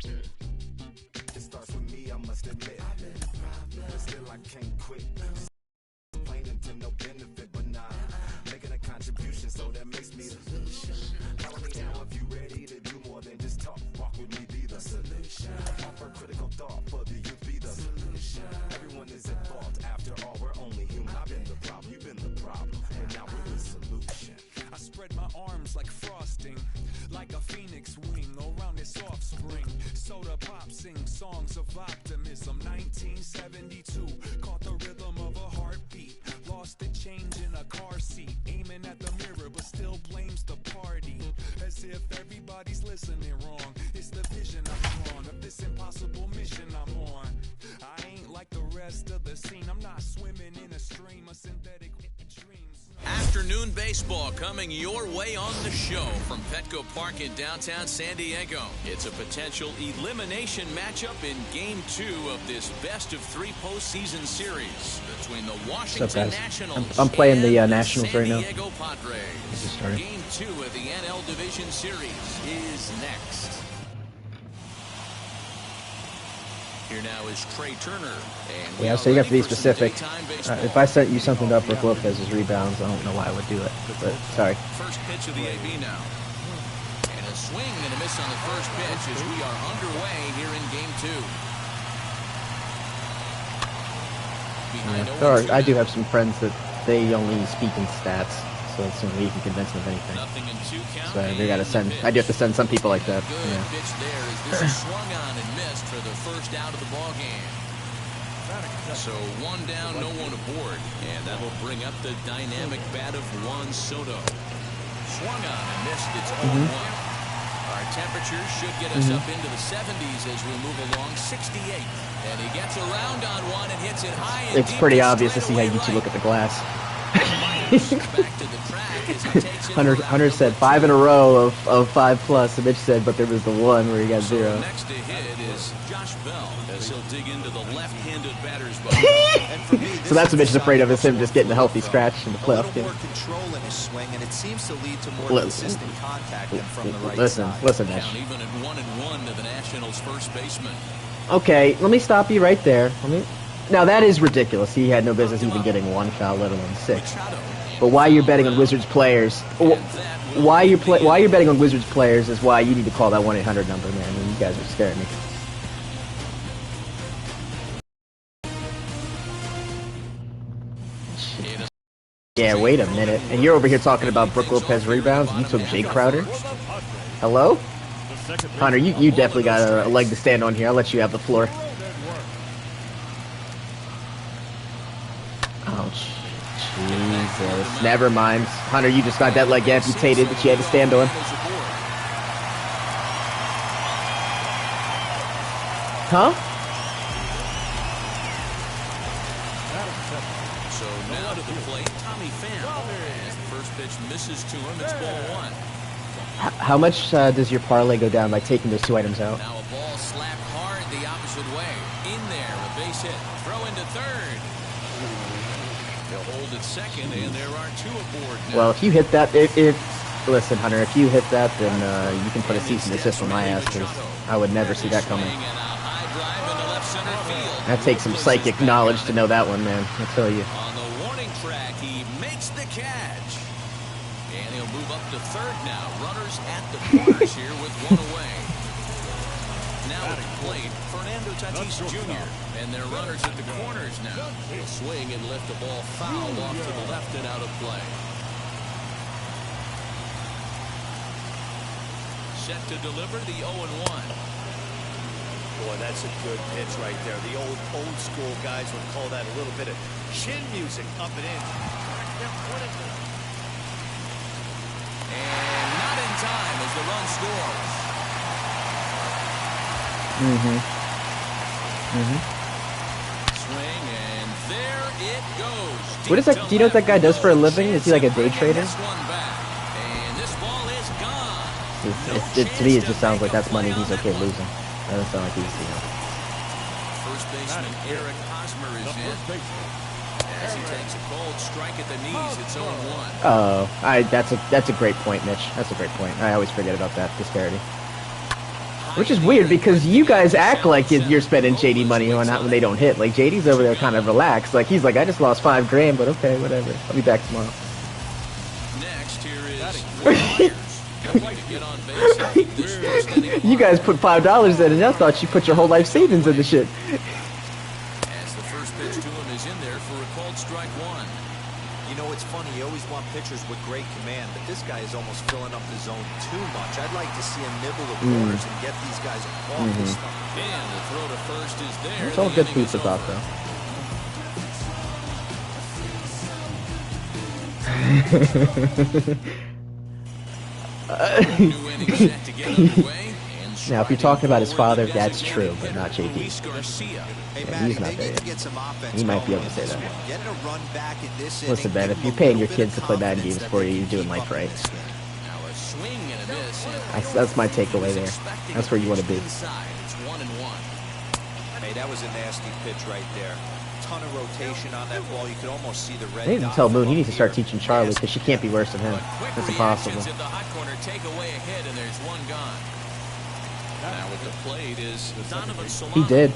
It starts with me, I must admit. But still I can't quit. Complaining to no benefit, but nah. Making a contribution, so that makes me the solution. Follow me now if you ready to do more than just talk. Walk with me, be the solution. Offer critical thought for the youth, be the solution. Everyone is at fault. After all, we're only human. I've been the problem, you've been the problem, and now we're the solution. I spread my arms like frosting, like a phoenix wing around its offspring. Soda pop sing songs of optimism. 1972, caught the rhythm of a heartbeat. Lost the change in a car seat, aiming at the mirror but still blames the party. As if everybody's listening wrong. It's the vision I've drawn of this impossible mission I'm on. I ain't like the rest of the scene. I'm not swimming in a stream of synthetic dreams. Afternoon baseball coming your way on the show from Petco Park in downtown San Diego. It's a potential elimination matchup in Game 2 of this best-of-3 postseason series between the Washington Nationals I'm playing the and Nationals right now. San Diego Padres. Game 2 of the NL Division Series is next. Here now is Trey Turner. And yeah, so you have to be specific. If I sent you something about Brook Lopez's rebounds, I don't know why I would do it. But sorry. First pitch of the AB now. And a swing and a miss on the first pitch as we are underway here in Game 2. I do have some friends that they only speak in stats, so it's something you can convince them of anything. So I do have to send some people like that. Yeah. Pitch there as this is swung on and missed for the first out of the ball game. So one down, no one aboard, and that'll bring up the dynamic bat of Juan Soto. Swung on and missed. It's 0-1. Our temperatures should get us up into the 70s as we move along. 68, and he gets around on one and hits it high. And it's pretty obvious to see how you two look at the glass. Hunter said 5 in a row of 5+, and Mitch said, but there was the one where he got 0. Next to hit is Josh Bell as he'll dig into the left-handed batter's box. So that's what Mitch is afraid of, is him just getting a healthy scratch in the playoff game. More control in his swing, and it seems to lead to more consistent contact than from the right side. Listen, Mitch. Even at 1-1 to the Nationals' first baseman. Okay, let me stop you right there. Now that is ridiculous. He had no business even getting 1 foul, let alone 6. But why you're betting on Wizards players? Why you're betting on Wizards players is why you need to call that 1-800 number, man. And you guys are scaring me. Yeah, wait a minute. And you're over here talking about Brook Lopez rebounds. You took Jay Crowder. Hello, Hunter. You definitely got a leg to stand on here. I'll let you have the floor. Ouch. Jesus. Never mind. Hunter, you just got that leg amputated that you had to stand on. Huh? So now to the plate, Tommy Pham. As the first pitch misses to him, it's ball 1. How much does your parlay go down by taking those 2 items out? Now a ball slapped hard the opposite way. In there, a base hit. Throw into third. They'll hold at second, and there are 2 aboard now. Well, if you hit that, listen, Hunter, if you hit that, then you can put a cease and desist on my ass, because I would never see that coming. That takes some psychic knowledge to know that one, man. I'll tell you. On the warning track, he makes the catch. And he'll move up to third now. Runners at the corners here with 1 away. Now at the plate, Fernando Tatis Jr. And their runners at the corners now. He'll swing and lift the ball foul off to the left and out of play. Set to deliver the 0-1. Boy, that's a good pitch right there. The old school guys would call that a little bit of chin music up and in. And not in time as the run scores. Swing, and there it goes. What is that? Do you know what that guy does for a living? Is he like a day trader? And this ball is gone. To me, it just sounds like that's money he's okay losing. That doesn't sound like he's, First baseman Eric Hosmer is in. As he takes a cold strike at the knees, it's 0-1. Oh, that's a great point, Mitch. That's a great point. I always forget about that disparity. Which is weird because you guys act like you're spending JD money on that when they don't hit. Like JD's over there kind of relaxed. Like he's like, I just lost $5 grand, but okay, whatever. I'll be back tomorrow. Next, here is You guys put $5 in, and I thought you put your whole life savings in the shit. As the first pitch to him is in there for a called strike one. You know, it's funny, you always want pitchers with great command, but this guy is almost filling up the zone too much. I'd like to see him nibble the corners and get these guys off the stuff. And the throw to first is there. It's all good food for thought, though. Now, if you're talking about his father, that's true, but not JD. Yeah, he's not there yet. He might be able to say that. Listen, Ben, if you're paying your kids to play Madden games for you, you're doing life right. That's my takeaway there. That's where you want to be. Hey, that was a nasty pitch right there. Ton of rotation on that ball. You could almost see the red. They didn't tell Moon he needs to start teaching Charlie because she can't be worse than him. That's impossible. He did.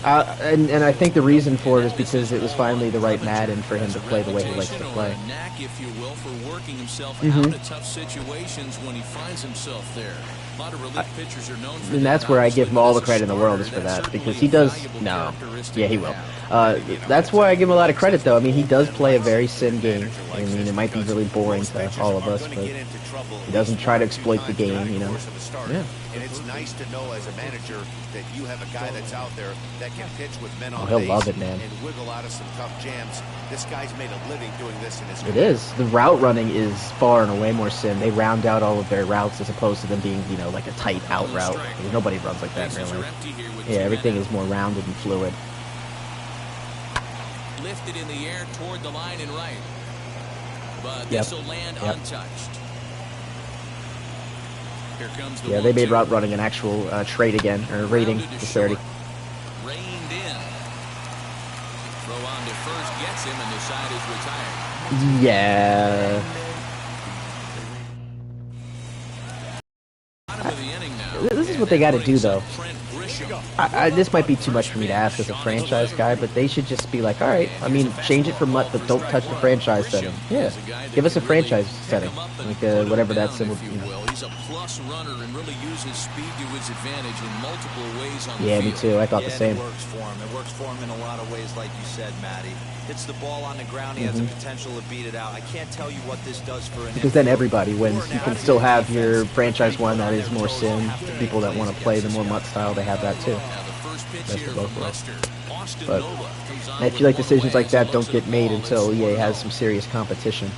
And I think the reason for it is because it was finally the right Madden for him to play the way he likes to play. If you will, for working himself out of tough situations when he finds himself there. A lot of relief pitchers are known for that. And that's where I give him all the credit in the world is for that, because he does. No, yeah, he will. That's why I give him a lot of credit, though. I mean, he does play a very sim game. I mean, it might be really boring to all of us, but he doesn't try to exploit the game, you know. Yeah. And it's nice to know as a manager that you have a guy that's out there that can pitch with men on he'll base love it, man. and wiggle out of some tough jams. This guy's made a living doing this in his career. It is. The route running is far and away more sim. They round out all of their routes as opposed to them being, you know, like a tight out route. Nobody runs like that, really. Yeah, everything is more rounded and fluid. Lifted in the air toward the line and right. But this will land untouched. Here comes the they made route running an actual trait again, or rating disparity. Reined in. Throw on to first gets him, and the side is retired. Yeah. This is what they got to do, though. This might be too much for me to ask as a franchise guy, but they should just be like, all right, I mean, change it for MUT, but don't touch the franchise setting. Yeah, give us a franchise setting, like whatever that symbol. He's a plus runner and really uses speed to his advantage in multiple ways on the field. Me too. I thought the same. It works for him. It works for him in a lot of ways, like you said, Matty. Hits the ball on the ground. He has the potential to beat it out. I can't tell you what this does for an. Because then everybody wins. You can still have your franchise one that is more sim. The people that want to play the more MUT style, they have that too. That's for both worlds. But I feel like decisions like that don't get made until EA has some serious competition.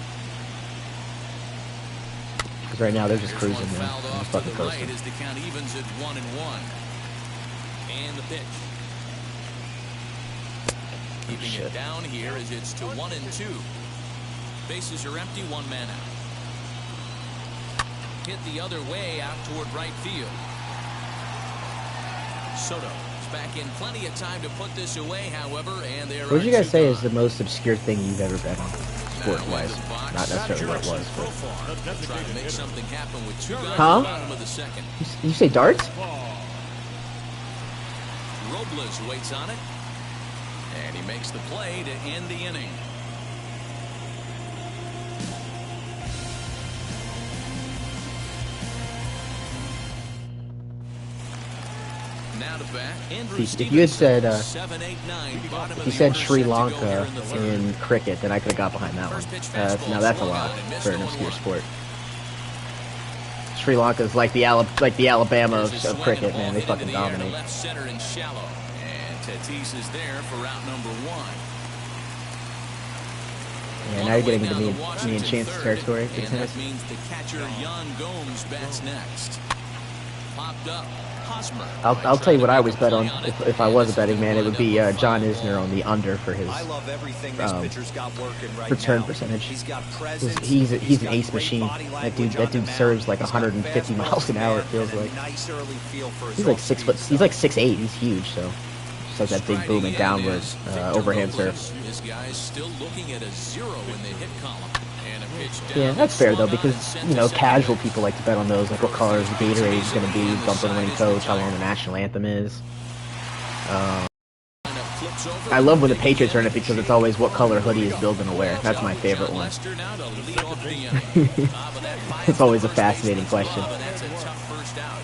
Because right now they're just cruising, man. They're just fucking coasting. And the pitch. Keeping it down here as it's to 1-2. Bases are empty, one man out. Hit the other way out toward right field. Soto is back in plenty of time to put this away, however, and there. What would you guys say is the most obscure thing you've ever bet on, sport-wise? Not necessarily what it was, but. Try to make something happen with two guys huh? at the bottom of the second. You say darts? Robles waits on it. And he makes the play to end the inning. Now to bat. If you had said, if you said Sri Lanka in cricket, then I could have got behind that one. Now that's a lot for an obscure sport. Sri Lanka is like the Alabama of cricket, man. They fucking dominate. Tatis is there for route number one. Yeah, now you're getting into me and Chance's territory. And that means the catcher Yan Gomes bats next. Popped up. Hosmer. I'll tell you what I always bet on if I was a betting man. It would be John Isner on the under for his return percentage. He's an ace machine. That dude serves like 150 miles an hour. It feels like. He's like 6 foot. He's like 6'8". He's huge. So. Like that big booming downward overhand serve. This guy is still looking at a 0 in the hit column. And a pitch Yeah, down that's fair though, swung on because and sent you to know second. casual people like to bet on those, like what color the Gatorade is going to be, On the bumper winning side coach, is how long the retired. national anthem is. Lineup flips over I love when the and Patriots are in it begin. because it's always what color hoodie is Bill going to wear. That's my favorite John one. Lester now to lead off the inning. But that finds It's always the a first fascinating baseman's question. glove, and that's a tough first out.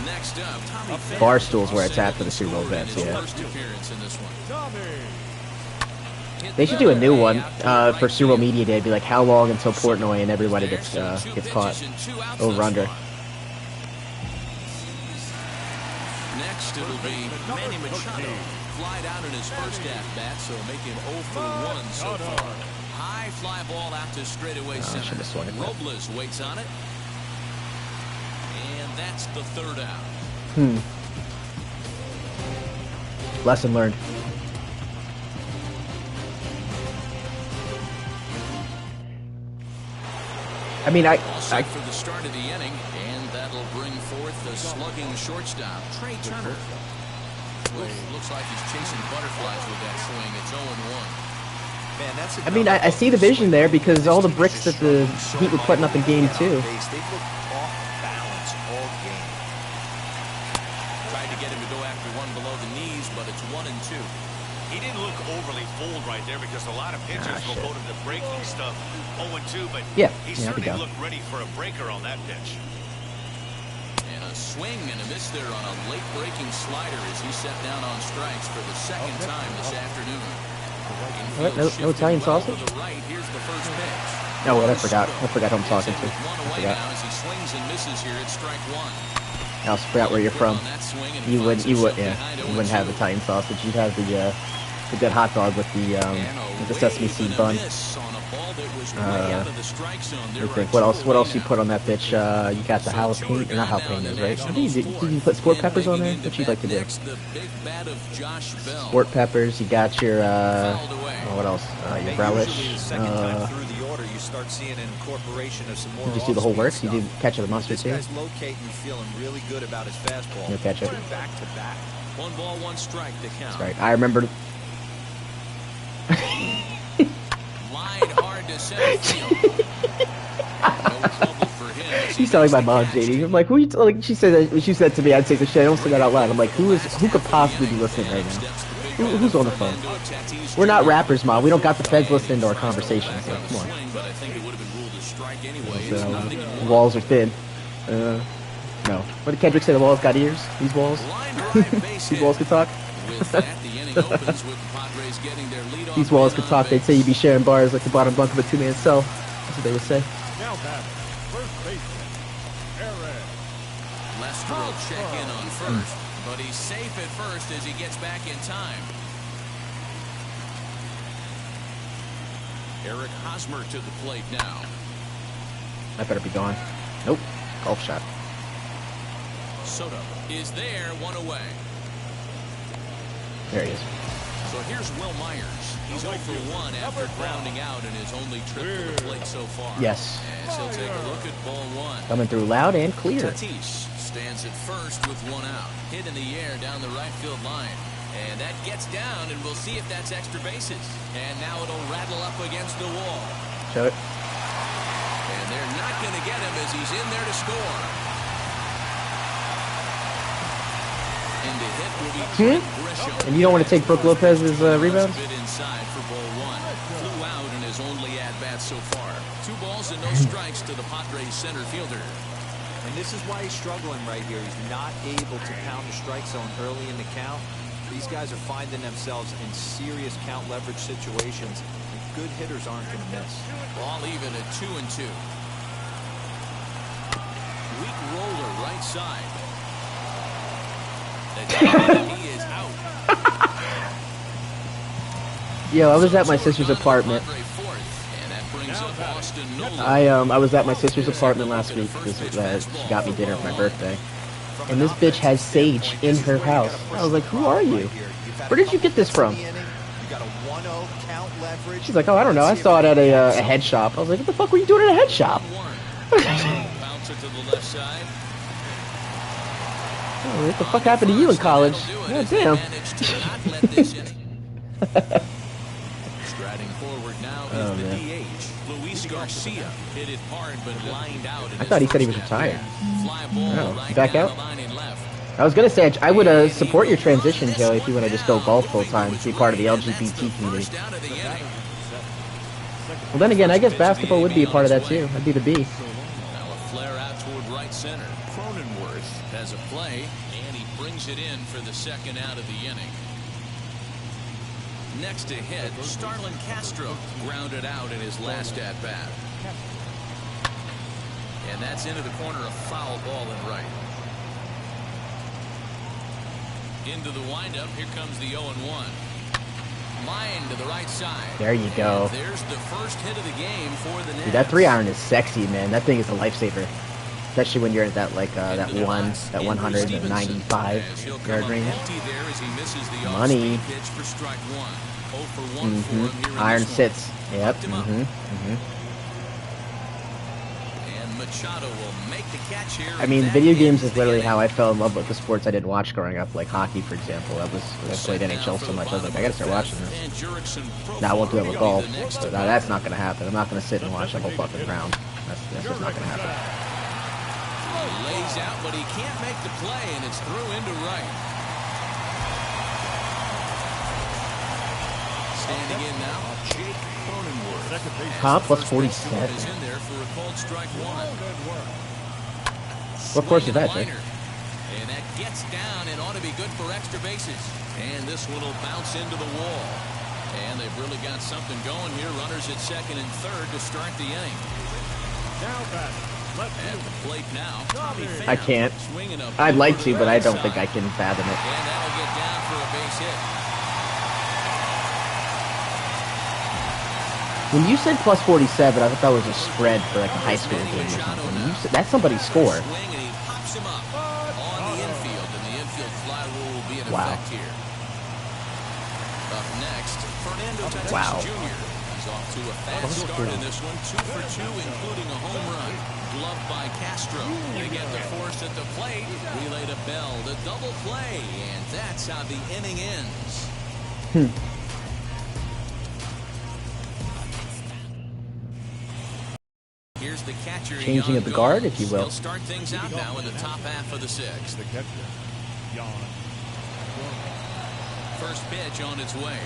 Next up, Tommy Pham. Barstool's where it's at for the Super Bowl Scored in bets, his yeah. first appearance in this one. They should do a new one for Super Bowl Media Day. Be like, how long until Portnoy and everybody gets caught? Over under. Next, it'll be Manny Machado. Flied out in his first at-bat, so making 0 for 1 so far. High fly ball out to straightaway center. should've swung at that. Robles waits on it. And that's the third out. Lesson learned. I mean, All set for the start of the inning, and that'll bring forth the slugging shortstop, Trey Turner. Looks like he's chasing butterflies with that swing. It's 0-1. Man, that's I mean, I see the vision there because all the bricks that the Heat were putting up in Game 2. They looked off balance all game. Tried to get him to go after one below the knees, but it's 1-2. He didn't look overly fooled right there because a lot of pitchers will shit. go to the breaking stuff 0-2, but Yeah, he I could certainly go. looked ready for a breaker on that pitch. And a swing and a miss there on a late breaking slider as he set down on strikes for the second time this afternoon. What? No Italian sausage? To the right, here's the first pitch. Oh, wait, I forgot who I'm talking to. With one I away forgot. now as he swings and misses here at strike one. I also forgot where you're from. On that swing, and he You finds would, himself yeah. behind You wouldn't have 0-2. Italian sausage. You'd have the good hot dog with the sesame seed bun. Let me think. What else you put on that bitch? You got the jalapeno, not jalapenos, right? Did you put sport peppers on there? What you like to do? Sport peppers. You got your what else? Your relish. Second time through the order, you start seeing an incorporation of some more. You just do the whole works. You do ketchup and mustard This too. guy's locating, feeling really good about his fastball. No ketchup. Back to back. 1 ball, 1 strike to count. That's right. I remember. Line hard to center field. No trouble for him as he She's telling my makes the mom, catch. JD. I'm like, who you? Like she said that. She said to me, I'd say the shit. I don't say that out loud. I'm like, who could possibly be listening right now? Who's on the phone? We're not rappers, Mom. We don't got the feds listening to our conversations. So come on. But I think it would have been ruled a strike anyway. It's nothing in one. Walls are thin. No. What did Kendrick say? The walls got ears. These walls. Line drive base These hit. walls could talk. With that, the inning opens with the Padres getting their lead off. These walls man could on talk. They'd base. say you'd be sharing bars like the bottom bunk of a two-man cell. That's what they would say. Now batting, first baseman, Aaron. Lester will check in on first, but he's safe at first as he gets back in time. Eric Hosmer to the plate now. I better be gone. Nope. Golf shot. Soto is there, 1 away. There he is. So here's Will Myers. He's 0 for 1 after grounding out in his only trip to the plate so far. Yes. As he'll take a look at ball 1. Coming through loud and clear. Tatis stands at first with 1 out. Hit in the air down the right field line. And that gets down, and we'll see if that's extra bases. And now it'll rattle up against the wall. Show it. And they're not going to get him as he's in there to score. And the hit will be Trent Grisham. And you don't want to take Brooke Lopez's rebounds? Bit inside for ball 1. Flew out in his only at-bat so far. 2 balls and no strikes to the Padres center fielder. And this is why he's struggling right here. He's not able to pound the strike zone early in the count. These guys are finding themselves in serious count leverage situations. And good hitters aren't going to miss. Ball even at 2-2. Weak roller right side. He is out. Yo, I was at my sister's apartment. Padre fourth, and that brings up Austin Nola. I was at my sister's apartment last week because she got me dinner for my birthday. And this bitch has sage in her house. I was like, who are you? Where did you get this from? You got a 1-0 count leverage. She's like, oh, I don't know. I saw it at a head shop. I was like, what the fuck were you doing at a head shop? Bouncer to the left side. Oh, what the fuck happened to you in college? God damn. Managed to not let this inning. Striding Now Oh, is the man. DH. Luis Garcia hit it hard but lined out. I thought he said he was retired. Fly ball Oh, right back down out? the line and left. I was gonna say I would support your transition, Joey, if you want to just go golf full time, be part of the LGBT community. First out of the inning. Well, then again, I guess basketball would be a part of that too. I'd be the B. Now a flare out toward right center. Cronenworth has a play, and he brings it in for the second out of the inning. Next to hit, Starlin Castro grounded out in his last at-bat. And that's into the corner, a foul ball in right. Into the windup, here comes the 0-1. Line to the right side. There you go. And there's the first hit of the game for the Nats. Dude, that 3-iron is sexy, man. That thing is a lifesaver, especially when you're at that that 195 yard range. Money. Iron sits. Yep. And Machado will make the catch here. I mean, video games is literally how I fell in love with the sports I didn't watch growing up, like hockey, for example. I played NHL so much, I was like, I gotta start watching this. Now I won't do that with golf. But that's not gonna happen. I'm not gonna sit and watch the whole fucking round. That's just not gonna happen. Lays out, but he can't make the play, and it's through into right. Standing in now, Jake Cronenworth. Huh? Plus 47. Is in there for a called strike one. What course is that, Jake? And that gets down and ought to be good for extra bases. And this one will bounce into the wall. And they've really got something going here. Runners at second and third to start the inning. At the plate now. I can't. I'd like to, but I don't think I can fathom it. And that'll get down for a base hit. When you said plus 47, I thought that was a spread for like a high school game or something. That's somebody's score. Swing, and he pops him up on the infield, and the infield fly rule will be in effect here. Up next, Fernando Tatis Jr. He's off to a fast start in this one, 2 for 2, including a home run. Gloved by Castro. They get the force at the plate. Relay to Bell, the double play, and that's how the inning ends. Here's the catcher. Changing of the guard, if you will. He'll start things out now in the top half of the sixth. The catcher, Jan. First pitch on its way.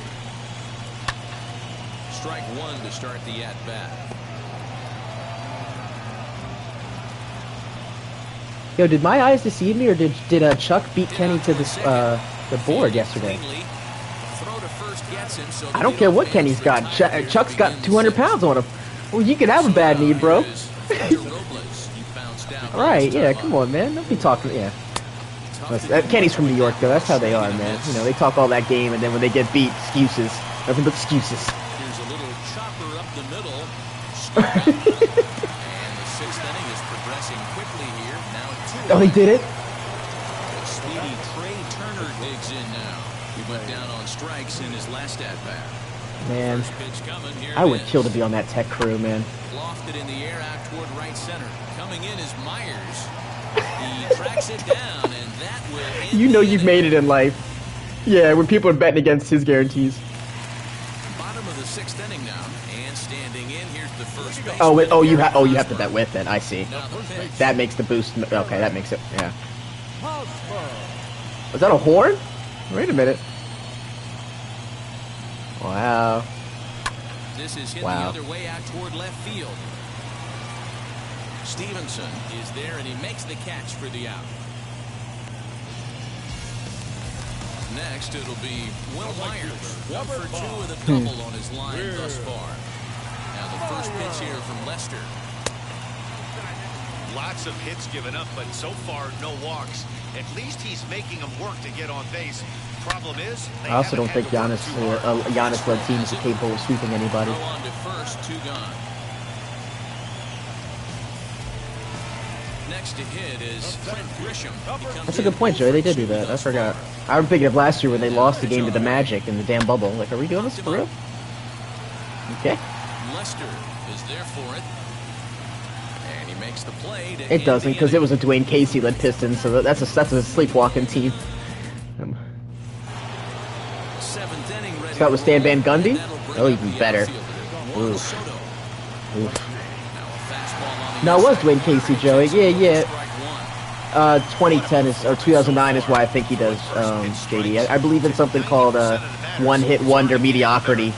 Strike one to start the at-bat. Yo, did my eyes deceive me, or did Chuck beat Kenny to the board yesterday? I don't care what Kenny's got. Chuck's got 200 pounds on him. Well, you can have a bad knee, bro. Alright, yeah, come on, man. Don't be talking, yeah. Kenny's from New York, though. That's how they are, man. You know, they talk all that game, and then when they get beat, excuses. Nothing but excuses. Here's a little chopper up the middle. And the sixth inning is progressing quickly here. Now at 2. Oh, he did it? Speedy Trey Turner digs in now. He went down on strikes in his last at-bat. Man, I would kill to be on that tech crew, man. Lofted in the air out toward right center. Coming in is Myers. He tracks it down, and that will end. You know you've made it in life. Yeah, when people are betting against his guarantees. Bottom of the sixth inning now, and standing in, here's the first base. You have to bet with it. I see. That makes the boost. Okay, that makes it. Yeah. Was that a horn? Wait a minute. Wow. This is hit the other way out toward left field. Stevenson is there, and he makes the catch for the out. Next, it'll be Will Myers. 1 for 2 with a double on his line thus far. Now the first pitch here from Lester. Lots of hits given up, but so far no walks. At least he's making them work to get on base. Problem is, I also don't think Giannis-led teams are capable of sweeping anybody. Throw on to first, 2 gone. Next to hit is Trent Grisham. That's a good point, Joey. They did do that. I forgot. I was thinking of last year when they lost the game to the Magic in the damn bubble. Like, are we doing this for real? Okay. Lester is there for it. And he makes the play. It doesn't, because it was a Dwayne Casey-led Pistons, so that's a sleepwalking team. Seventh inning ready. That was Stan Van Gundy? Oh, even better. 1, Soto. Oof. Now a fastball on the No, it was inside Dwayne Casey, corner. Joey. Takes Yeah, it yeah. strike 1. 2010 is, or 2009 is why I think he does, JD. I believe in something called one-hit wonder mediocrity. The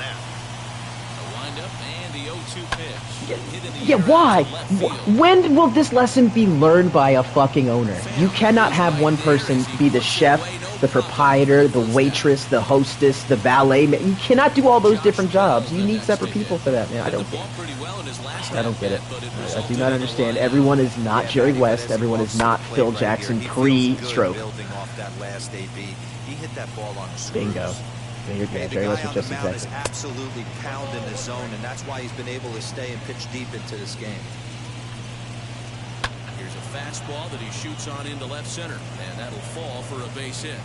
windup and the 0-2 pitch. Hit in the Yeah, air why? out to left field. When will this lesson be learned by a fucking owner? You cannot have one person be the chef, the proprietor, the waitress, the hostess, the valet. You cannot do all those different jobs. You need separate people for that, man. I don't get it. I do not understand. Everyone is not Jerry West. Everyone is not Phil Jackson pre-stroke. Building off that last AB. He hit that ball on a screws. Bingo. Yeah, The Jerry guy West was on just the mound is exactly. absolutely pounding the zone, and that's why he's been able to stay and pitch deep into this game. Here's a fastball that he shoots on into left center, and that'll fall for a base hit.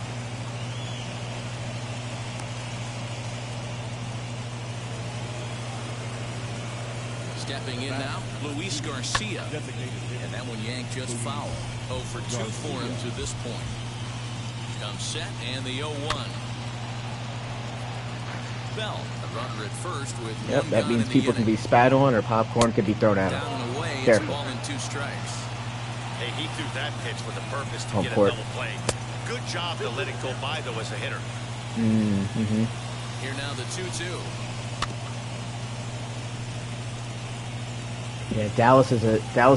Stepping in now, Luis Garcia. And that one yanked just foul. 0 for 2 for him to this point. Comes set and the 0-1. Bell, a runner at first with Yep, one that gone means in the people can inning. be spat on or popcorn can be thrown at Down them. and away, it's Careful. 2 strikes. Hey, he threw that pitch with a purpose to Home get court. a double play. Good job to let it go by, though, as a hitter. Mm-hmm. Here now the 2-2. Yeah, Dallas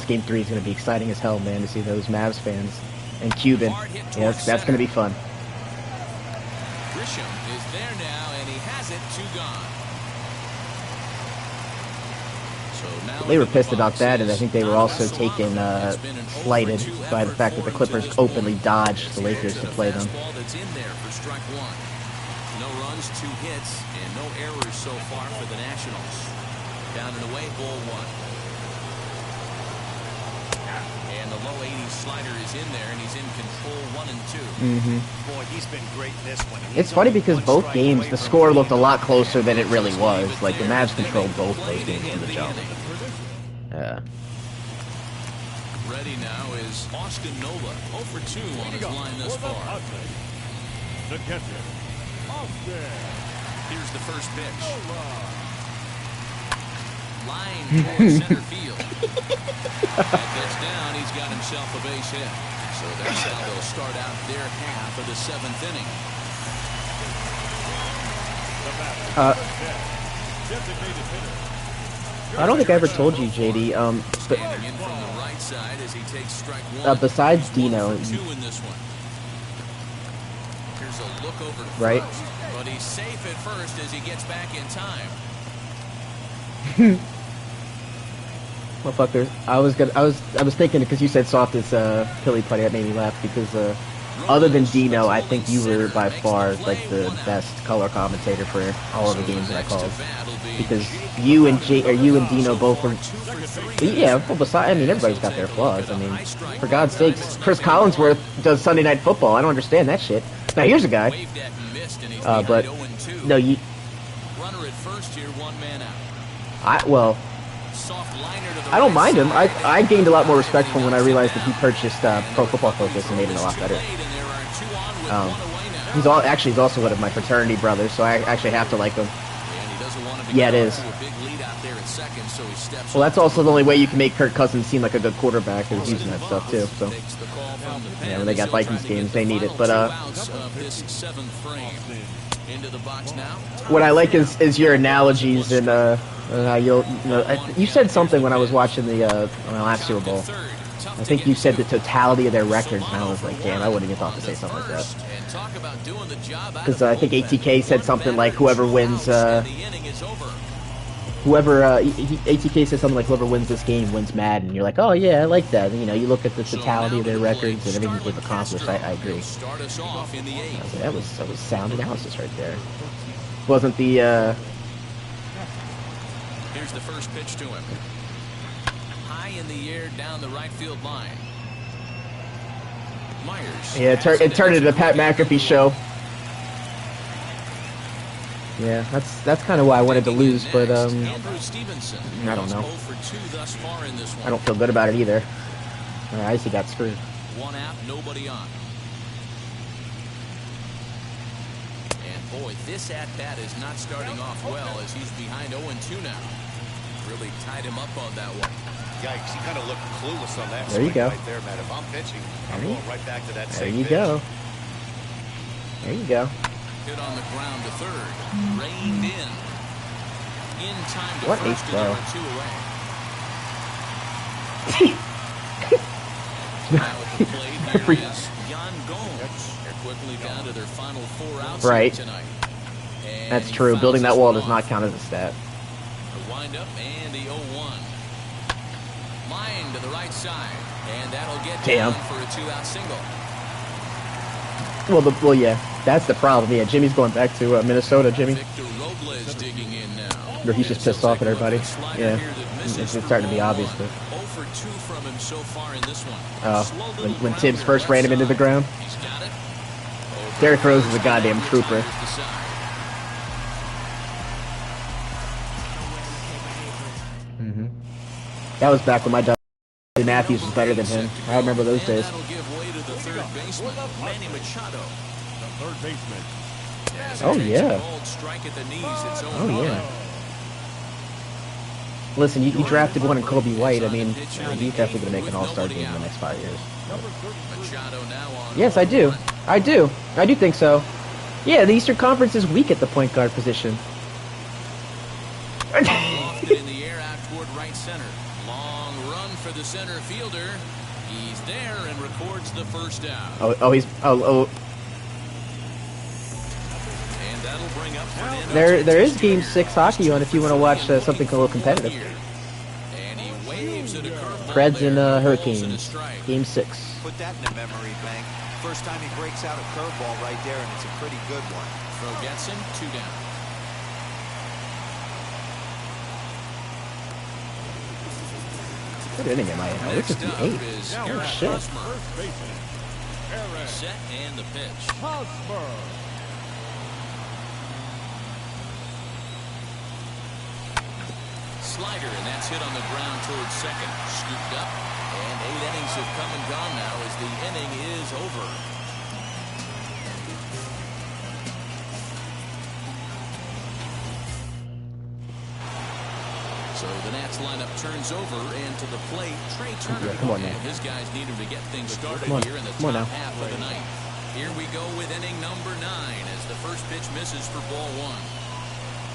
game 3 is going to be exciting as hell, man, to see those Mavs fans and Cuban. Yeah, that's going to be fun. Grisham is there now, and he has it. 2 gone. So now They were in the pissed about box that, and I is think they were also Donovan taken Solano. It's been an 0 for slighted 2 by the effort fact that for the him to Clippers this openly point. dodged the Here's Lakers to the play them. fastball that's in there for strike 1. No runs, 2 hits, and no errors so far for the Nationals. Down and away, ball 1. And the low 80s slider is in there, and he's in control 1 and 2. Mm-hmm. Boy, he's been great in this one. It's funny because both games, the score looked a lot closer than it really was. Like, the Mavs controlled both those games from the jump. Yeah. Ready now is Austin Nola. 0 for 2 on his line thus far. The catcher, Austin. Here's the first pitch. Line towards center field. That gets down. He's got himself a base hit. So that's how they'll start out their half of the 7th inning. I don't think I ever told you, JD, but Standing in from the right side as he takes strike 1. besides He's Dino, 1 for 2 in this one. Here's a look over to Right. first, but he's safe at first as he gets back in time. motherfucker, I was thinking, because you said soft as Philly putty, that made me laugh, because other than Dino, I think you were by far like the best color commentator for all of the games that I called. Because you and Dino both were, yeah. Well, besides, I mean, everybody's got their flaws. I mean, for God's sakes, Chris Collinsworth does Sunday Night Football. I don't understand that shit. Now here's a guy, but no, you. Runner at first here, 1 man out. I don't mind him. I gained a lot more respect from when I realized that he purchased Pro Football Focus and made it a lot better. He's also one of my fraternity brothers, so I actually have to like him. Yeah, it is. Well, that's also the only way you can make Kirk Cousins seem like a good quarterback, is using that stuff too. So yeah, when they got Vikings games, they need it. But what I like is your analogies and how you said something when I was watching the last Super Bowl. I think you said the totality of their records, and I was like, damn, I wouldn't even thought to say something like that. Because I think ATK said something like whoever wins, ATK said something like whoever wins this game wins Madden. And you're like, oh yeah, I like that. And, you look at the totality of their records and everything they've accomplished. I agree. That was sound analysis right there. Wasn't the Here's the first pitch to him. High in the air down the right field line. Myers. Yeah, it turned into the Pat McAfee show. Yeah, that's kind of why I wanted to lose, but I don't know. I don't feel good about it either. Icy got screwed. 1 out, nobody on. And boy, this at-bat is not starting off well as he's behind 0-2 now. Really tied him up on that one. Yikes, he kind of looked clueless on that There you swing go. right there, man. If I'm pitching, I'm going right back to that There same you pitch. go. There you go. Hit on the ground to third. Reined in. In time to What first, a and there throw. are 2 away. Now at the plate, here is Yan Gomes. They're quickly down to their final 4 outs Right. tonight. And That's he true. fouls Building that this wall one does off. not count as a stat. The windup and the 0-1. Line to the right side. And that'll get Damn. down for a 2-out single. Well, yeah. That's the problem. Yeah, Jimmy's going back to Minnesota, Jimmy. Victor Robles digging in now. Or he's just pissed off at everybody. Yeah. It's starting to be obvious. But, 0 for 2 from him so far in this one. when Tibbs first ran him into the ground. He's got it. Derek Rose is a goddamn trooper. That was back when my dog Matthews was better than him. I remember those And days. that'll give way to the third baseman, Manny Machado. The third baseman. Oh, yeah. Called strike at the knees. It's Oh, yeah. Listen, you drafted one in Kobe White. I mean, he's definitely going to make an all-star game in the next 5 years. Machado now on. Yes, I do. I do think so. Yeah, the Eastern Conference is weak at the point guard position. Lofted in the air out toward right center. Long run for the center fielder. He's there and records the first down. Oh. And that'll bring up Fernando There is Tatis Game Jr. 6 hockey on if you want to watch something a little competitive. And he waves at a curveball Preds and there. Balls and a Hurricanes. strike. Game 6. Put that in the memory bank. First time he breaks out a curveball right there, and it's a pretty good one. Throw gets him, 2 down. What inning am I in? Oh, this is Next up the 8th. is Now Eric at shit. Hosmer. first baseman. Eric Set and the pitch. Hosmer. Slider, and that's hit on the ground towards second. Scooped up, and 8 innings have come and gone now as the inning is over. So the Nats lineup turns over, and to the plate, Trey Turner. Yeah, come on now. And his guys need him to get things started Come on. here in the Come on top now. half of the ninth. Here we go with inning number 9 as the first pitch misses for ball 1.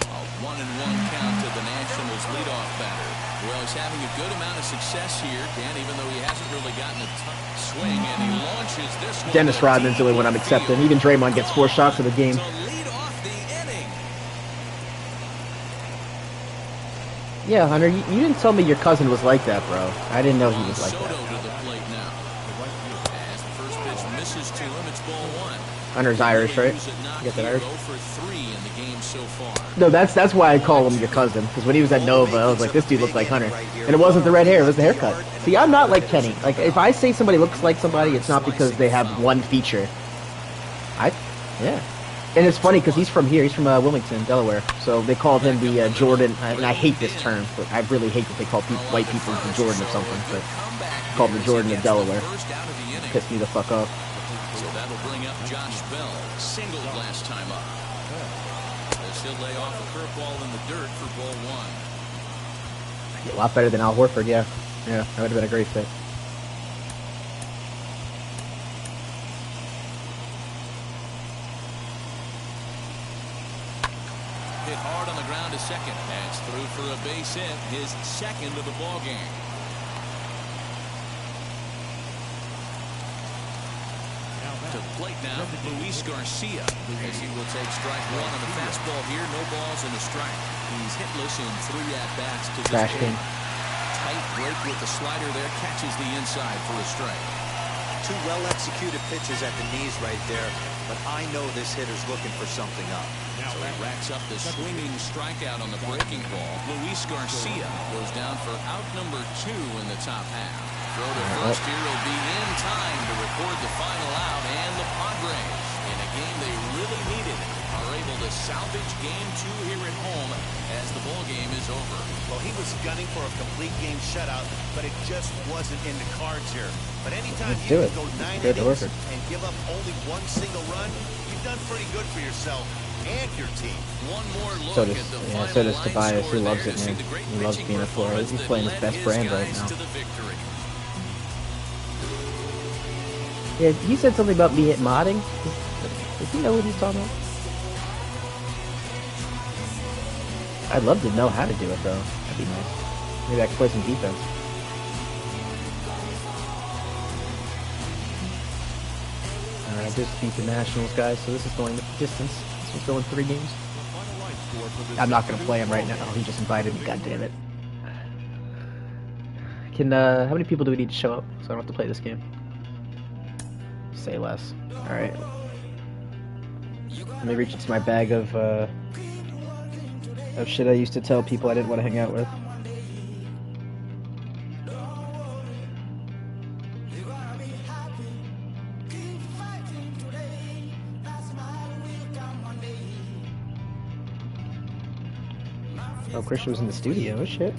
A 1-1 count to the Nationals leadoff batter. Well, he's having a good amount of success here, Dan, even though he hasn't really gotten a swing, and he launches this one. Dennis Rodman's the only one I'm accepting. Even Draymond gets 4 shots of the game. To lead off the inning. Yeah, Hunter, you didn't tell me your cousin was like that, bro. I didn't know he was like Soto that. to the plate now. As the first pitch misses to him, it's ball 1. Hunter's Irish, right? You You got that Irish? 0 for 3 in the game so far. No, that's why I call him your cousin. Because when he was at Nova, I was like, this dude looks like Hunter. And it wasn't the red hair, it was the haircut. See, I'm not like Kenny. Like, if I say somebody looks like somebody, it's not because they have one feature. Yeah. And it's funny because he's from here. He's from Wilmington, Delaware. So they called him the Jordan. And I hate this term, but I really hate that they call white people the Jordan of something. But called him the Jordan of Delaware. First out of the inning. Pissed me the fuck off. So that'll bring up Josh Bell. Singled last time up. As he'll lay off a curveball in the dirt for ball 1. A lot better than Al Horford, yeah. Yeah, that would have been a great fit. Hit hard on the ground to second. That's through for a base hit. His second of the ball game. To the plate now, Luis Garcia, as he will take strike 1 on the fastball here. No balls and a strike. He's hitless in 3 at-bats to this Trash game. game. Tight break with the slider there. Catches the inside for a strike. 2 well-executed pitches at the knees right there, but I know this hitter's looking for something up. So he racks up the swinging strikeout on the breaking ball. Luis Garcia goes down for out number 2 in the top half. Throw to first here will be in time to record the final out, and the Padres, in a game they really needed, are able to salvage game 2 here at home as the ball game is over. Well, he was gunning for a complete game shutout, but it just wasn't in the cards here. But anytime Let's you do can it. go 9 Good to innings work it. and give up only 1 single run, you've done pretty good for yourself. and your team. One more look So does, at the yeah, final so does line Tobias. score He loves there it, to see man. the great He loves pitching being a player. performance He's that playing his led best his brand right guys now. to the victory. Yeah, he said something about me at modding. Does he know what he's talking about? I'd love to know how to do it, though. That'd be nice. Maybe I could play some defense. Alright, I just beat the Nationals, guys, so this is going the distance. This one's going 3 games. I'm not going to play him right now. He just invited me, god damn it. How many people do we need to show up so I don't have to play this game? Say less. Alright. Let me reach into my bag of shit I used to tell people I didn't want to hang out with. Oh, Christian was in the studio. Oh, shit.